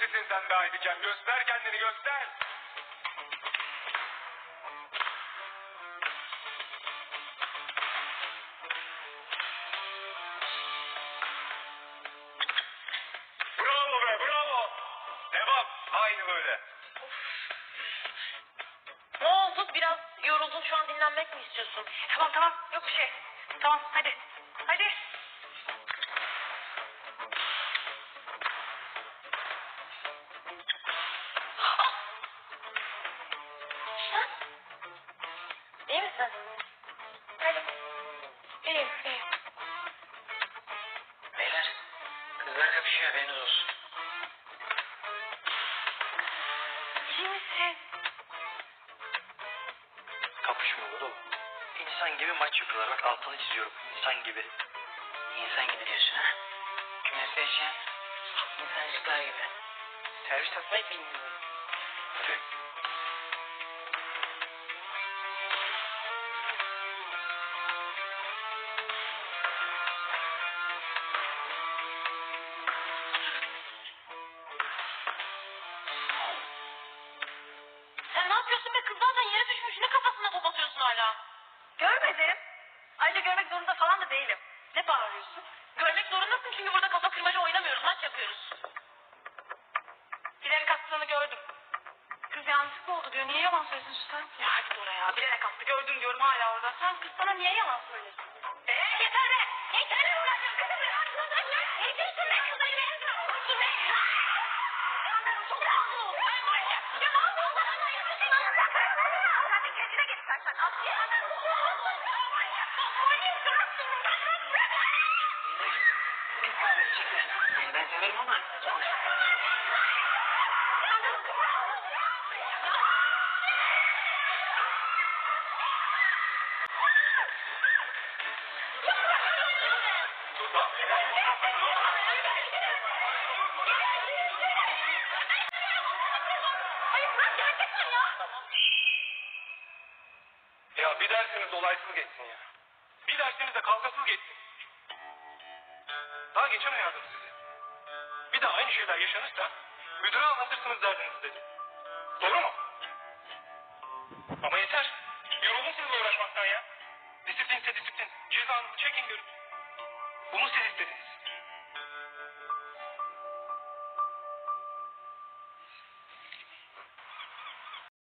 Nesisin sen be Aydıken? Göster kendini, göster. Bravo be, bravo. Devam, aynı böyle. Ne oldu? Biraz yoruldun, şu an dinlenmek mi istiyorsun? Tamam, yok bir şey. Tamam, hadi. İyi misin? Hadi. İyiyim. Beyler, kızlar kapışıyor, haberiniz olsun. İyi misin? Kapışmıyor oğlum. İnsan gibi maç yapıyorlar. Bak altını çiziyorum. İnsan gibi. İnsan gibi diyorsun ha? PlayStation. İnsancıklar gibi. Servis atmayı bilmiyorum. Hadi. Sen ne yapıyorsun be kız? Zaten yere düşmüş. Ne kafasına top atıyorsun hala? Görmedim. Ayrıca görmek zorunda falan da değilim. Ne bağırıyorsun? Görmek zorundasın çünkü burada kafa kırmaca oynamıyoruz. Maç yapıyoruz. Bilerek attığını gördüm. Kız yanlışlıkla oldu diyor. Niye yalan söylesin Süsen? Ya hadi oraya. Bilerek attı. Gördüm diyorum hala orada. Sen kız sana niye yalan söylesin? Yeter be! Yeter be uğraşın kızım be! Ne diyorsun be kızım be? Kızım be! Çok rahatsız ol. Ay manyak! Ya ne yapıyorsun? Hadi kendine git istersen. Asya! Manyak! Bir kahve içecekler. Ben severim ama. Ya bir dersiniz olaysız geçsin ya. Bir dersiniz de kavgasız geçsin. Daha geçen uyardım sizi. Bir daha aynı şeyler yaşanırsa müdüre anlatırsınız derdinizi dedi. Doğru mu?